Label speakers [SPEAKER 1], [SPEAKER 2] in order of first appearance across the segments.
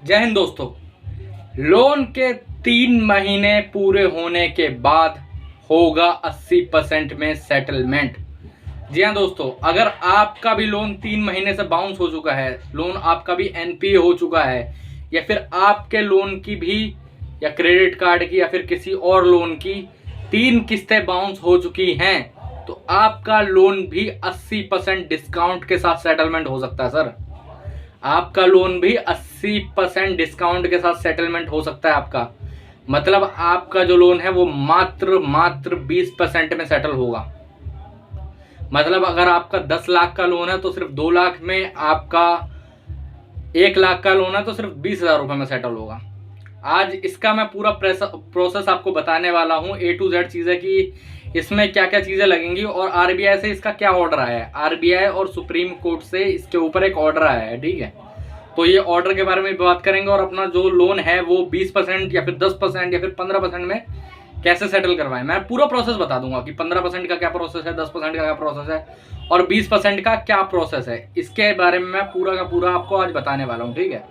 [SPEAKER 1] जय हिंद दोस्तों। लोन के 3 महीने पूरे होने के बाद होगा 80% में सेटलमेंट। जी हाँ दोस्तों, अगर आपका भी लोन 3 महीने से बाउंस हो चुका है, लोन आपका भी एनपीए हो चुका है, या फिर आपके लोन की भी या क्रेडिट कार्ड की या फिर किसी और लोन की 3 किस्तें बाउंस हो चुकी हैं, तो आपका लोन भी 80% डिस्काउंट के साथ सेटलमेंट हो सकता है। सर, आपका लोन भी 80% डिस्काउंट के साथ सेटलमेंट हो सकता है आपका। मतलब आपका जो लोन है वो मात्र 20% में सेटल होगा। मतलब अगर आपका 10 लाख का लोन है तो सिर्फ 2 लाख में, आपका 1 लाख का लोन है तो सिर्फ 20,000 रुपए में सेटल होगा। आज इसका मैं पूरा प्रोसेस आपको बताने वाला हूँ, A to Z चीज़ें कि इसमें क्या क्या चीज़ें लगेंगी और आरबीआई से इसका क्या ऑर्डर आया है। आरबीआई और सुप्रीम कोर्ट से इसके ऊपर एक ऑर्डर आया है, ठीक है। तो ये ऑर्डर के बारे में बात करेंगे और अपना जो लोन है वो 20% या फिर 10% या फिर 15% में कैसे सेटल करवाएं। मैं पूरा प्रोसेस बता दूंगा कि 15% का क्या प्रोसेस है, 10% का क्या प्रोसेस है और 20% का क्या प्रोसेस है। इसके बारे में मैं पूरा का पूरा आपको आज बताने वाला हूँ, ठीक है।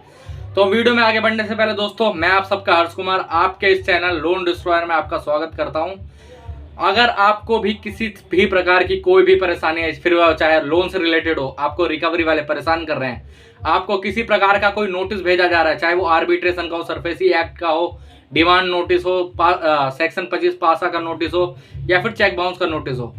[SPEAKER 1] तो वीडियो में आगे बढ़ने से पहले दोस्तों, मैं आप सबका हर्ष कुमार आपके इस चैनल लोन डिस्ट्रॉयर में आपका स्वागत करता हूं। अगर आपको भी किसी भी प्रकार की कोई भी परेशानी है, फिर चाहे लोन से रिलेटेड हो, आपको रिकवरी वाले परेशान कर रहे हैं, आपको किसी प्रकार का कोई नोटिस भेजा जा रहा है, चाहे वो आर्बिट्रेशन का हो, सरफेसी एक्ट का हो, डिमांड नोटिस हो, सेक्शन 25 पासा का नोटिस हो, या फिर चेक बाउंस का नोटिस हो,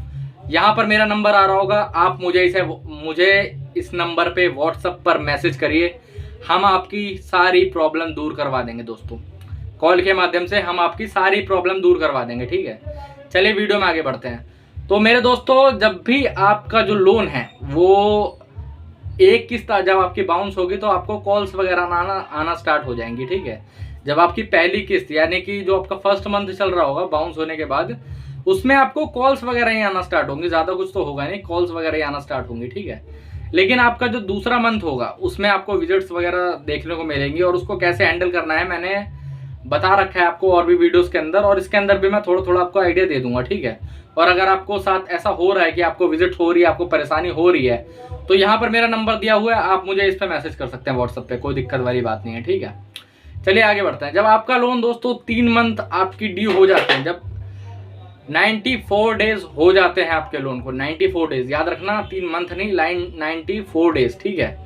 [SPEAKER 1] यहाँ पर मेरा नंबर आ रहा होगा। आप मुझे इस नंबर पे व्हाट्सएप पर मैसेज करिए, हम आपकी सारी प्रॉब्लम दूर करवा देंगे दोस्तों। कॉल के माध्यम से हम आपकी सारी प्रॉब्लम दूर करवा देंगे, ठीक है। चलिए वीडियो में आगे बढ़ते हैं। तो मेरे दोस्तों, जब भी आपका जो लोन है वो एक किस्त जब आपकी बाउंस होगी तो आपको कॉल्स वगैरह आना स्टार्ट हो जाएंगी, ठीक है। जब आपकी पहली किस्त यानी कि जो आपका फर्स्ट मंथ चल रहा होगा बाउंस होने के बाद, उसमें आपको कॉल्स वगैरह ही आना स्टार्ट होंगी। ज़्यादा कुछ तो होगा नहीं, कॉल्स वगैरह ही आना स्टार्ट होंगी, ठीक है। लेकिन आपका जो दूसरा मंथ होगा उसमें आपको विजिट्स वगैरह देखने को मिलेंगी और उसको कैसे हैंडल करना है मैंने बता रखा है आपको और भी वीडियोस के अंदर, और इसके अंदर भी मैं थोड़ा थोड़ा आपको आइडिया दे दूंगा, ठीक है। और अगर आपको साथ ऐसा हो रहा है कि आपको विजिट हो रही है, आपको परेशानी हो रही है, तो यहाँ पर मेरा नंबर दिया हुआ है, आप मुझे इस पर मैसेज कर सकते हैं व्हाट्सएप पे, कोई दिक्कत वाली बात नहीं है, ठीक है। चलिए आगे बढ़ते हैं। जब आपका लोन दोस्तों 3 मंथ आपकी ड्यू हो जाते हैं, जब 94 डेज हो जाते हैं आपके लोन को, 94 डेज याद रखना, 3 मंथ नहीं, 94 डेज, ठीक है।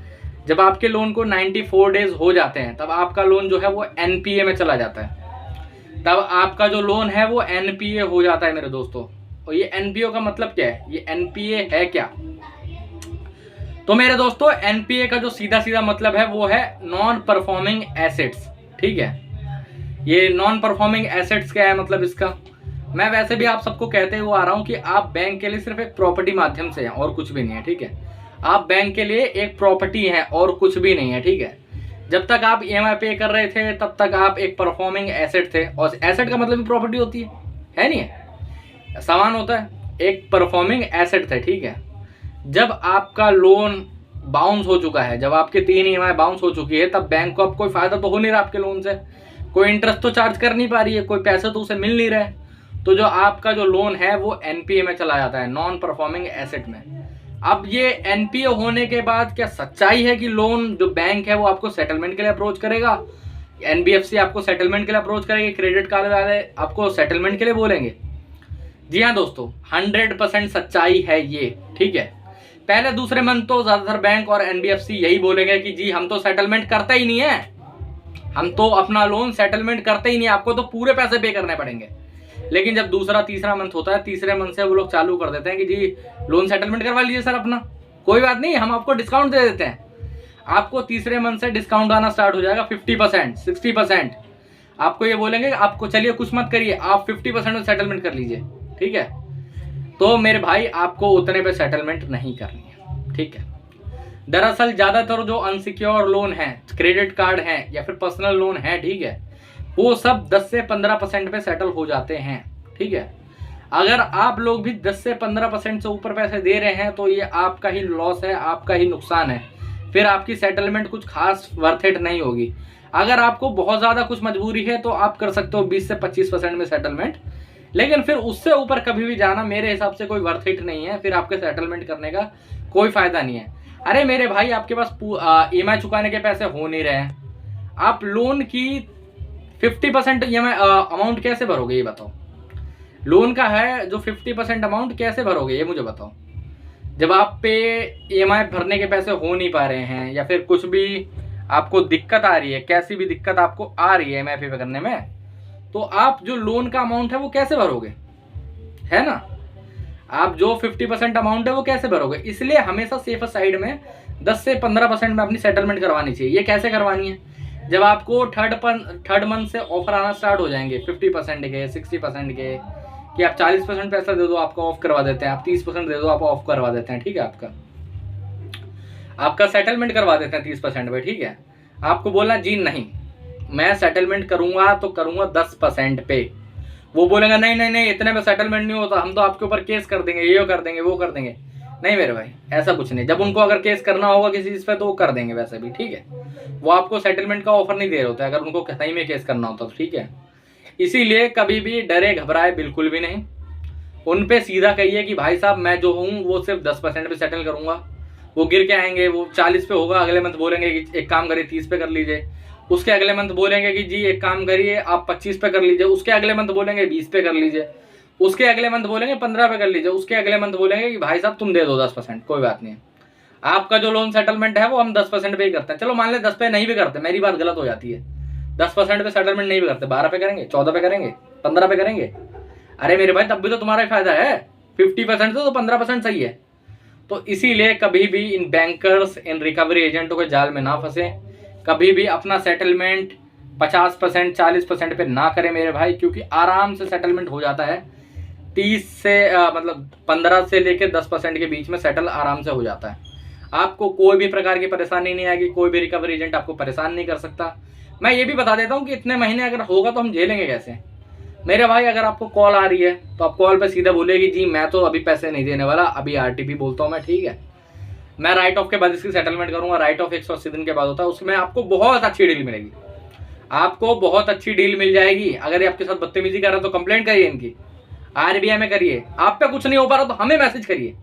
[SPEAKER 1] जब आपके लोन को 94 डेज हो जाते हैं तब आपका लोन जो है वो एनपीए में चला जाता है। तब आपका जो लोन है वो एनपीए हो जाता है मेरे दोस्तों। और ये एनपीए का मतलब क्या है, ये एनपीए है क्या? तो मेरे दोस्तों, एनपीए का जो सीधा सीधा मतलब है वो है नॉन परफॉर्मिंग एसेट्स, ठीक है। ये नॉन परफॉर्मिंग एसेट्स क्या है मतलब इसका, मैं वैसे भी आप सबको कहते हुए आ रहा हूं कि आप बैंक के लिए सिर्फ एक प्रॉपर्टी माध्यम से हैं और कुछ भी नहीं है, ठीक है। आप बैंक के लिए एक प्रॉपर्टी हैं और कुछ भी नहीं है, ठीक है। जब तक आप ईएमआई पे कर रहे थे तब तक आप एक परफॉर्मिंग एसेट थे, और एसेट का मतलब भी प्रॉपर्टी होती है नहीं है, सामान होता है, एक परफॉर्मिंग एसेट थे, ठीक है। जब आपका लोन बाउंस हो चुका है, जब आपके 3 ईएमआई बाउंस हो चुकी है, तब बैंक को अब कोई फायदा तो हो नहीं रहा आपके लोन से, कोई इंटरेस्ट तो चार्ज कर नहीं पा रही है, कोई पैसे तो उसे मिल नहीं रहे। तो जो आपका जो लोन है वो एनपीए में चला जाता है, नॉन परफॉर्मिंग एसेट में। अब ये एनपीए होने के बाद क्या सच्चाई है कि लोन जो बैंक है वो आपको सेटलमेंट के लिए अप्रोच करेगा, एनबीएफसी आपको सेटलमेंट के लिए अप्रोच करेगी, क्रेडिट कार्ड वाले आपको सेटलमेंट के लिए बोलेंगे? जी हाँ दोस्तों, 100% सच्चाई है ये, ठीक है। पहले दूसरे मंथ तो ज्यादातर बैंक और एनबीएफसी यही बोलेंगे कि जी हम तो सेटलमेंट करते ही नहीं है, हम तो अपना लोन सेटलमेंट करते ही नहीं, आपको तो पूरे पैसे पे करने पड़ेंगे। लेकिन जब दूसरा तीसरा मंथ होता है, तीसरे मंथ से वो लोग चालू कर देते हैं कि जी लोन सेटलमेंट करवा लीजिए सर अपना, कोई बात नहीं, हम आपको डिस्काउंट दे देते हैं। आपको तीसरे मंथ से डिस्काउंट आना स्टार्ट हो जाएगा, 50%, 60%। आपको ये बोलेंगे आपको चलिए कुछ मत करिए, आप 50% में सेटलमेंट कर लीजिए, ठीक है। तो मेरे भाई आपको उतने पे सेटलमेंट नहीं करनी है, ठीक है। दरअसल ज्यादातर जो अनसिक्योर लोन है, क्रेडिट कार्ड है या फिर पर्सनल लोन है, ठीक है, वो सब 10 से 15% पे सेटल हो जाते हैं, ठीक है। अगर आप लोग भी 10 से 15% से ऊपर पैसे दे रहे हैं तो ये आपका ही लॉस है, आपका ही नुकसान है, फिर आपकी सेटलमेंट कुछ खास वर्थ इट नहीं होगी। अगर आपको बहुत ज़्यादा कुछ मजबूरी है तो आप कर सकते हो 20 से 25% में सेटलमेंट, लेकिन फिर उससे ऊपर कभी भी जाना मेरे हिसाब से कोई वर्थ इट नहीं है, फिर आपके सेटलमेंट करने का कोई फायदा नहीं है। अरे मेरे भाई, आपके पास ईएमआई चुकाने के पैसे हो नहीं रहे हैं, आप लोन की 50% EMI अमाउंट कैसे भरोगे, ये बताओ। लोन का है जो 50% अमाउंट कैसे भरोगे, ये मुझे बताओ। जब आप पे EMI भरने के पैसे हो नहीं पा रहे हैं, या फिर कुछ भी आपको दिक्कत आ रही है, कैसी भी दिक्कत आपको आ रही है EMI पे करने में, तो आप जो लोन का अमाउंट है वो कैसे भरोगे, है ना। आप जो 50% अमाउंट है वो कैसे भरोगे। इसलिए हमेशा सेफ साइड में 10 से 15% में अपनी सेटलमेंट करवानी चाहिए। ये कैसे करवानी है, जब आपको थर्ड मंथ से ऑफर आना स्टार्ट हो जाएंगे 50% के, 60% के, कि आप 40% पैसा दे दो आपको ऑफ करवा देते हैं, आप 30% दे दो आप ऑफ करवा देते हैं, ठीक है। आपका सेटलमेंट करवा देते हैं 30% पे, ठीक है। आपको बोला जी नहीं, मैं सेटलमेंट करूंगा तो करूंगा 10% पे। वो बोलेगा नहीं नहीं नहीं, इतने में सेटलमेंट नहीं होता, हम तो आपके ऊपर केस कर देंगे, ये कर देंगे, वो कर देंगे। नहीं मेरे भाई, ऐसा कुछ नहीं। जब उनको अगर केस करना होगा किसी चीज पे तो वो कर देंगे वैसे भी, ठीक है। वो आपको सेटलमेंट का ऑफर नहीं दे रहे होते अगर उनको सही में केस करना होता तो, ठीक है। इसीलिए कभी भी डरे घबराए बिल्कुल भी नहीं। उन पे सीधा कहिए कि भाई साहब मैं जो हूँ वो सिर्फ 10% पे सेटल करूंगा। वो गिर के आएंगे, वो 40 पे होगा, अगले मंथ बोलेंगे कि एक काम करिए 30 पे कर लीजिए। उसके अगले मंथ बोलेंगे कि जी एक काम करिए आप 25 पे कर लीजिए। उसके अगले मंथ बोलेंगे 20 पे कर लीजिए। उसके अगले मंथ बोलेंगे 15 पे कर लीजिए। उसके अगले मंथ बोलेंगे कि भाई साहब तुम दे दो 10%, कोई बात नहीं। आपका जो लोन सेटलमेंट है वो हम 10% पे ही करते हैं। चलो मान ले 10 पे नहीं भी करते, मेरी बात गलत हो जाती है, 10% पे सेटलमेंट नहीं भी करते, 12 पे करेंगे, 14 पे करेंगे, 15 पे करेंगे। अरे मेरे भाई तब भी तो तुम्हारा ही फायदा है। 50% तो 15% सही है। तो इसीलिए कभी भी इन बैंकर्स, इन रिकवरी एजेंटों के जाल में ना फंसे। कभी भी अपना सेटलमेंट 50% 40% पे ना करें मेरे भाई, क्योंकि आराम से सेटलमेंट हो जाता है। 30 से मतलब 15 से लेकर 10% के बीच में सेटल आराम से हो जाता है। आपको कोई भी प्रकार की परेशानी नहीं आएगी, कोई भी रिकवरी एजेंट आपको परेशान नहीं कर सकता। मैं ये भी बता देता हूँ कि इतने महीने अगर होगा तो हम झेलेंगे कैसे। मेरे भाई अगर आपको कॉल आ रही है तो आप कॉल पे सीधा बोलेगी जी मैं तो अभी पैसे नहीं देने वाला, अभी RTP बोलता हूँ मैं, ठीक है। मैं राइट ऑफ के बाद इसकी सेटलमेंट करूंगा। राइट ऑफ 180 दिन के बाद होता है, उसमें आपको बहुत अच्छी डील मिलेगी, आपको बहुत अच्छी डील मिल जाएगी। अगर ये आपके साथ बदतमीजी कर रहा है तो कंप्लेंट करिए इनकी, RBI में करिए। आप पे कुछ नहीं हो पा रहा तो हमें मैसेज करिए,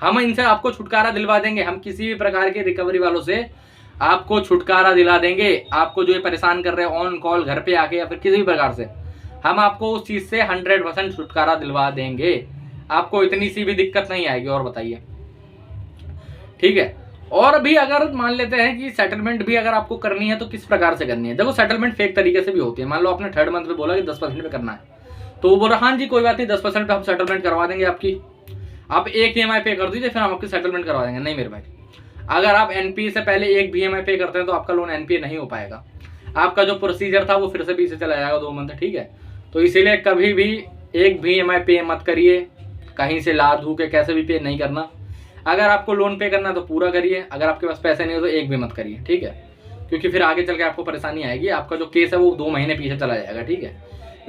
[SPEAKER 1] हम इनसे आपको छुटकारा दिलवा देंगे। हम किसी भी प्रकार के रिकवरी वालों से आपको छुटकारा दिला देंगे। आपको जो ये परेशान कर रहे हैं ऑन कॉल, घर पे आके या फिर किसी भी प्रकार से, हम आपको उस चीज से 100% छुटकारा दिलवा देंगे। आपको इतनी सी भी दिक्कत नहीं आएगी। और बताइए, ठीक है। और भी अगर मान लेते हैं कि सेटलमेंट भी अगर आपको करनी है तो किस प्रकार से करनी है। देखो सेटलमेंट फेक तरीके से भी होती है। मान लो आपने थर्ड मंथ में बोला कि 10% पे करना है, तो वो बोला हाँ जी कोई बात नहीं 10% पे हम सेटलमेंट करवा देंगे आपकी, आप एक EMI पे कर दीजिए फिर हम आपकी सेटलमेंट करवा देंगे। नहीं मेरे भाई, अगर आप NPA से पहले एक भी EMI पे करते हैं तो आपका लोन NPA नहीं हो पाएगा। आपका जो प्रोसीजर था वो फिर से पीछे चला जाएगा 2 मंथ, ठीक है। तो इसीलिए कभी भी एक भी EMI पे मत करिए, कहीं से ला धू के कैसे भी पे नहीं करना। अगर आपको लोन पे करना तो पूरा करिए, अगर आपके पास पैसे नहीं हो तो एक भी मत करिए, ठीक है। क्योंकि फिर आगे चल के आपको परेशानी आएगी, आपका जो केस है वो 2 महीने पीछे चला जाएगा, ठीक है।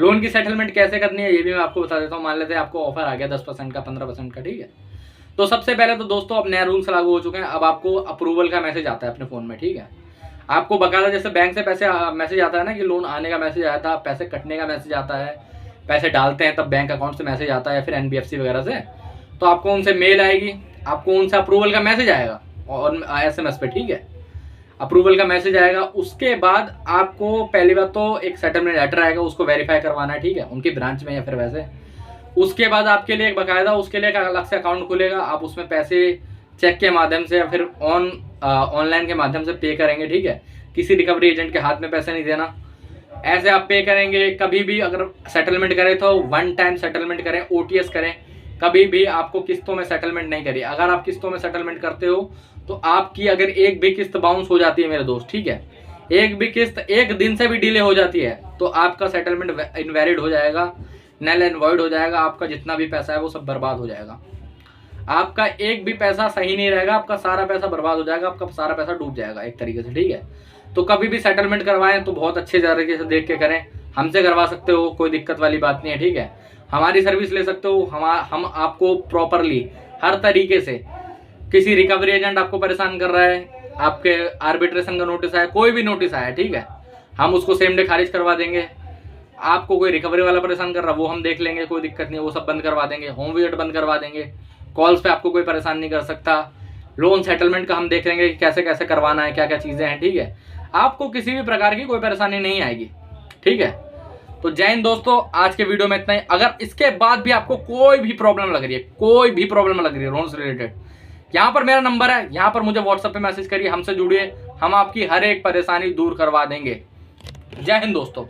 [SPEAKER 1] लोन की सेटलमेंट कैसे करनी है ये भी मैं आपको बता देता हूँ। मान लेते हैं आपको ऑफर आ गया 10% का, 15% का, ठीक है। तो सबसे पहले तो दोस्तों अब नया रूल्स लागू हो चुके हैं। अब आपको अप्रूवल का मैसेज आता है अपने फोन में, ठीक है। आपको बकायदा जैसे बैंक से पैसे मैसेज आता है ना कि लोन आने का मैसेज आया था, पैसे कटने का मैसेज आता है, पैसे डालते हैं तब बैंक अकाउंट से मैसेज आता है या फिर NBFC वगैरह से, तो आपको उनसे मेल आएगी, आपको उनसे अप्रूवल का मैसेज आएगा और SMS पे, ठीक है। अप्रूवल का मैसेज आएगा। उसके बाद आपको पहली बात तो एक सेटलमेंट लेटर आएगा, उसको वेरीफाई करवाना है, ठीक है, उनकी ब्रांच में या फिर वैसे। उसके बाद आपके लिए एक बकायदा उसके लिए एक अलग से अकाउंट खुलेगा, आप उसमें पैसे चेक के माध्यम से या फिर ऑनलाइन के माध्यम से पे करेंगे, ठीक है। किसी रिकवरी एजेंट के हाथ में पैसे नहीं देना, ऐसे आप पे करेंगे। कभी भी अगर सेटलमेंट करें तो 1 टाइम सेटलमेंट करें, OTS करें। कभी भी आपको किस्तों में सेटलमेंट नहीं करिए। अगर आप किस्तों में सेटलमेंट करते हो तो आपकी अगर एक भी किस्त बाउंस हो जाती है मेरे दोस्त, ठीक है, एक भी किस्त एक दिन से भी डिले हो जाती है तो आपका सेटलमेंट इनवैलिड हो जाएगा, नल एंड वॉइड हो जाएगा। आपका जितना भी पैसा है वो सब बर्बाद हो जाएगा। आपका एक भी पैसा सही नहीं रहेगा, आपका सारा पैसा बर्बाद हो जाएगा, आपका सारा पैसा डूब जाएगा एक तरीके से, ठीक है। तो कभी भी सेटलमेंट करवाएं तो बहुत अच्छे तरीके से देख के करें। हमसे करवा सकते हो, कोई दिक्कत वाली बात नहीं है, ठीक है। हमारी सर्विस ले सकते हो। हम आपको प्रॉपरली हर तरीके से, किसी रिकवरी एजेंट आपको परेशान कर रहा है, आपके आर्बिट्रेशन का नोटिस आया, कोई भी नोटिस आया, ठीक है, हम उसको सेम डे खारिज करवा देंगे। आपको कोई रिकवरी वाला परेशान कर रहा है वो हम देख लेंगे, कोई दिक्कत नहीं, वो सब बंद करवा देंगे। होम विजिट बंद करवा देंगे, कॉल्स पे आपको कोई परेशान नहीं कर सकता। लोन सेटलमेंट का हम देख लेंगे कि कैसे कैसे करवाना है, क्या क्या चीज़ें हैं, ठीक है। आपको किसी भी प्रकार की कोई परेशानी नहीं आएगी। ठीक है, तो जय हिंद दोस्तों, आज के वीडियो में इतना ही। अगर इसके बाद भी आपको कोई भी प्रॉब्लम लग रही है, कोई भी प्रॉब्लम लग रही है लोन से रिलेटेड, यहाँ पर मेरा नंबर है, यहाँ पर मुझे व्हाट्सएप पे मैसेज करिए, हमसे जुड़िए, हम आपकी हर एक परेशानी दूर करवा देंगे। जय हिंद दोस्तों।